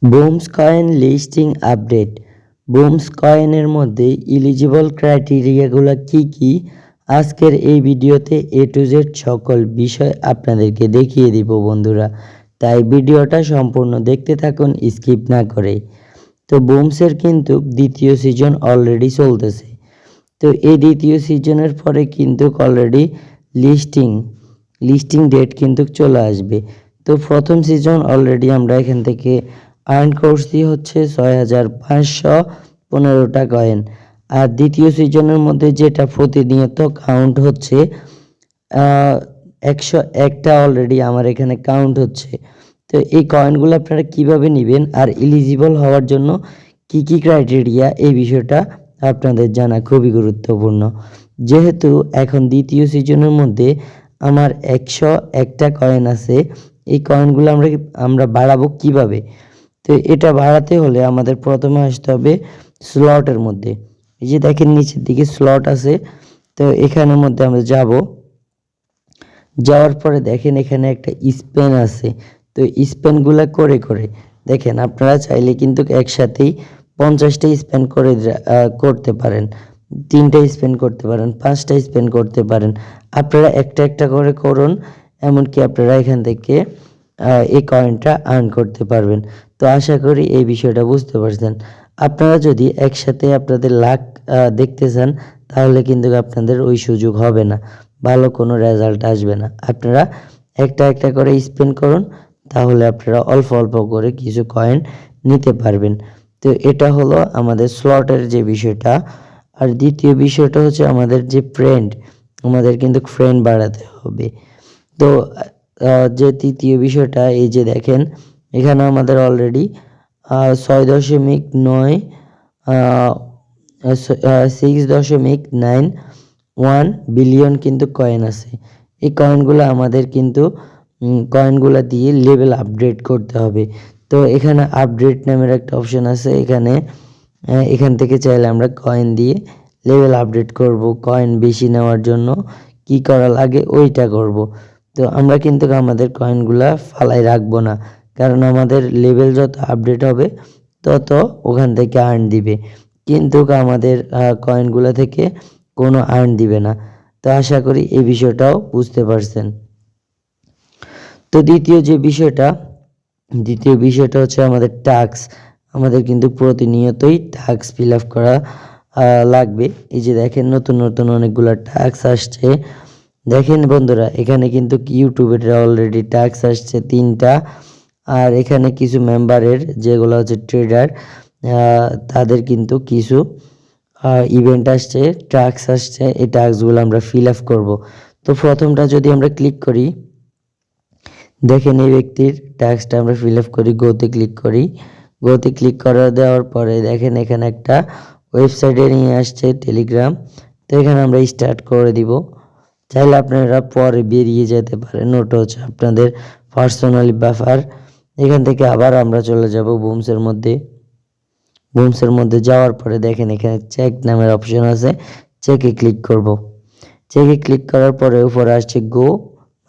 বুমস coin listing update. বুমস কয়েনের মধ্যে eligible ক্রাইটেরিয়াগুলো কি আজকের এই ভিডিওতে এ টু জেড সকল বিষয় আপনাদেরকে দেখিয়ে দিব বন্ধুরা, তাই ভিডিওটা সম্পূর্ণ দেখতে থাকুন স্কিপ না করে। তো বুমসের কিন্তু দ্বিতীয় সিজন অলরেডি চলতেছে। তো এই দ্বিতীয় সিজনের পরে কিন্তু অলরেডি লিস্টিং ডেট কিন্তু চলে আসবে। তো প্রথম সিজন অলরেডি আমরা এখান থেকে আর্ন করছি হচ্ছে 6,515টা কয়েন। আর দ্বিতীয় সিজনের মধ্যে যেটা প্রতিনিয়ত কাউন্ট হচ্ছে 101টা অলরেডি আমার এখানে কাউন্ট হচ্ছে। তো এই কয়েনগুলো আপনারা কিভাবে নেবেন আর এলিজিবল হওয়ার জন্য কি ক্রাইটেরিয়া, এই বিষয়টা আপনাদের জানা খুবই গুরুত্বপূর্ণ। যেহেতু এখন দ্বিতীয় সিজনের মধ্যে আমার 101টা কয়েন আছে, এই কয়েনগুলো আমরা বাড়াবো কিভাবে? তো এটা বাড়াতে হলে আমাদের প্রথমে আসতে হবে স্লটের মধ্যে। এই যে দেখেন নিচের দিকে স্লট আছে, তো এখানের মধ্যে আমরা যাব। যাওয়ার পরে দেখেন এখানে একটা স্পেন আছে। তো স্পেনগুলো করে দেখেন আপনারা চাইলে কিন্তু একসাথেই 50টা স্পেন করতে পারেন, 3টা স্পেন করতে পারেন, 5টা স্পেন করতে পারেন। আপনারা একটা করে করুন, এমনকি আপনারা এখান থেকে এই কয়েনটা আর্ন করতে পারবেন। তো আশা করি এই বিষয়টা বুঝতে পারছেন। আপনারা যদি একসাথে আপনাদের লাক দেখতে চান, তাহলে কিন্তু আপনাদের ওই সুযোগ হবে না, ভালো কোনো রেজাল্ট আসবে না। আপনারা একটা করে স্পেন্ড করুন, তাহলে আপনারা অল্প অল্প করে কিছু কয়েন নিতে পারবেন। তো এটা হলো আমাদের স্লটের যে বিষয়টা। আর দ্বিতীয় বিষয়টা হচ্ছে আমাদের যে আমাদের কিন্তু ফ্রেন্ড বাড়াতে হবে। তো যে তৃতীয় বিষয়টা, এই যে দেখেন এখানে আমাদের অলরেডি 6.9 6.91 বিলিয়ন কিন্তু কয়েন আছে। এই কয়েনগুলো আমাদের কিন্তু কয়েনগুলো দিয়ে লেভেল আপডেট করতে হবে। তো এখানে আপডেট নামের একটা অপশন আছে, এখান থেকে চাইলে আমরা কয়েন দিয়ে লেভেল আপডেট করব। কয়েন বেশি নেওয়ার জন্য কি করা লাগে ওইটা করব। তো আমরা কিন্তু আমাদের কয়েনগুলা ফালাই রাখবো না, কারণ আমাদের লেভেল যত আপডেট হবে তত ওখান থেকে আর্ন দিবে, কিন্তু আমাদের কয়েনগুলো থেকে কোনো আর্ন দিবে না। তো আশা করি এই বিষয়টাও বুঝতে পারছেন। তো দ্বিতীয় বিষয়টা হচ্ছে আমাদের টাস্ক। আমাদের কিন্তু প্রতিনিয়তই টাস্ক ফিল আপ করা লাগবে। এই যে দেখেন নতুন অনেকগুলো টাস্ক আসছে। দেখেন বন্ধুরা, এখানে কিন্তু ইউটিউবের অলরেডি টাস্ক আসছে 3টা। আর এখানে কিছু মেম্বারের যেগুলো হচ্ছে ট্রেডার, তাদের কিন্তু কিছু ইভেন্ট আসছে, টাস্ক আসছে। এই টাস্কগুলো আমরা ফিল আপ করবো। তো প্রথমটা যদি আমরা ক্লিক করি, দেখেন এই ব্যক্তির টাস্কটা আমরা ফিল আপ করি, গোতে ক্লিক করে দেওয়ার পরে দেখেন এখানে একটা ওয়েবসাইটে নিয়ে আসছে টেলিগ্রাম। তো এখানে আমরা স্টার্ট করে দিব। চাইলে আপনারা পরে বেরিয়ে যেতে পারেন, ওটা হচ্ছে আপনাদের পার্সোনালি ব্যাপার। এখান থেকে আবার আমরা চলে যাব বুমসের মধ্যে যাওয়ার পরে দেখেন এখানে চেক নামের অপশন আছে, চেকে ক্লিক করব। চেকে ক্লিক করার পরে উপরে আসছে গো,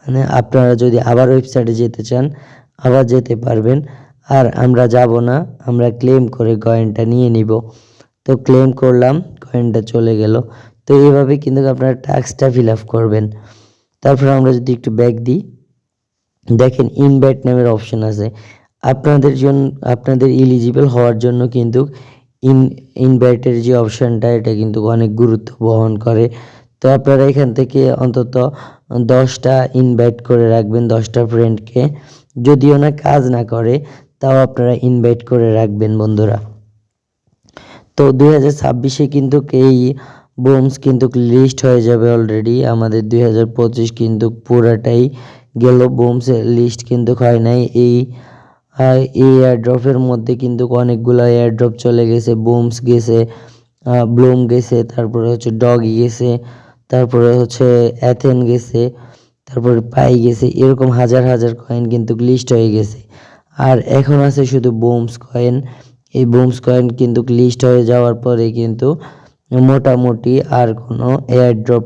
মানে আপনারা যদি আবার ওয়েবসাইটে যেতে চান আবার যেতে পারবেন। আর আমরা যাব না, আমরা ক্লেম করে কয়েনটা নিয়ে নিব। তো ক্লেম করলাম, কয়েনটা চলে গেল। তো এইভাবে কিন্তু আপনারা টাস্কটা ফিল আপ করবেন। তারপর আমরা যদি একটু ব্যাক দিই, দেখেন ইনভাইট নামের অপশন আছে। আপনাদের এলিজিবল হওয়ার জন্য কিন্তু ইনভাইটের যে অপশনটা, এটা কিন্তু অনেক গুরুত্ব বহন করে। তো আপনারা এখান থেকে অন্তত 10টা ইনভাইট করে রাখবেন, 10টা ফ্রেন্ডকে। যদিও না কাজ না করে, তাও আপনারা ইনভাইট করে রাখবেন বন্ধুরা। তো 2026-এ কিন্তু এই বুমস কিন্তু লিস্ট হয়ে যাবে অলরেডি। আমাদের 2025 কিন্তু পুরাটাই গেল, বুমসের লিস্ট কিন্তু হয় নাই। এই এয়ারড্রপের মধ্যে কিন্তু অনেকগুলো এয়ারড্রপ চলে গেছে। বুমস গেছে, ব্লুম গেছে, তারপরে হচ্ছে ডগি গেছে, তারপরে হচ্ছে অ্যাথেন গেছে, তারপরে পাই গেছে। এরকম হাজার কয়েন কিন্তু লিস্ট হয়ে গেছে। আর এখন আছে শুধু বুমস কয়েন। এই বুমস কয়েন কিন্তু লিস্ট হয়ে যাওয়ার পরে কিন্তু মোটামুটি আর কোনো এয়ারড্রপ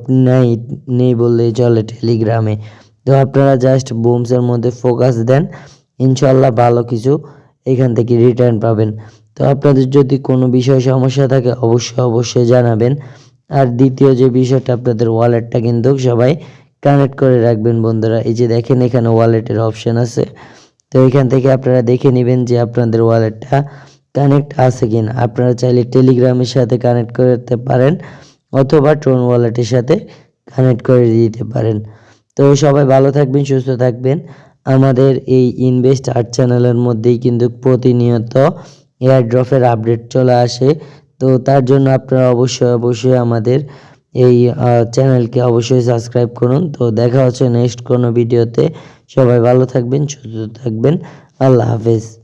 নেই বললেই চলে টেলিগ্রামে। তো আপনারা জাস্ট বুমসের মধ্যে ফোকাস দেন, ইনশাল্লাহ ভালো কিছু এখান থেকে রিটার্ন পাবেন। তো আপনাদের যদি কোনো বিষয়ে সমস্যা থাকে অবশ্যই জানাবেন। আর দ্বিতীয় যে বিষয়টা, আপনাদের ওয়ালেটটা কিন্তু সবাই কানেক্ট করে রাখবেন বন্ধুরা। এই যে দেখেন এখানে ওয়ালেটের অপশন আছে, তো এখান থেকে আপনারা দেখে নেবেন যে আপনাদের ওয়ালেটটা কানেক্ট আছে কিনা। আপনারা চাইলে টেলিগ্রামের সাথে কানেক্ট করতে পারেন অথবা ট্রোন ওয়ালেটের সাথে কানেক্ট করে দিতে পারেন। তো সবাই ভালো থাকবেন, সুস্থ থাকবেন। আমাদের এই ইনভেস্ট আর্ট চ্যানেলের মধ্যেই কিন্তু প্রতিনিয়ত এয়ারড্রপের আপডেট চলে আসে। তো তার জন্য আপনারা অবশ্যই আমাদের এই চ্যানেলকে অবশ্যই সাবস্ক্রাইব করুন। তো দেখা হচ্ছে নেক্সট কোনো ভিডিওতে। সবাই ভালো থাকবেন, সুস্থ থাকবেন। আল্লাহ হাফেজ।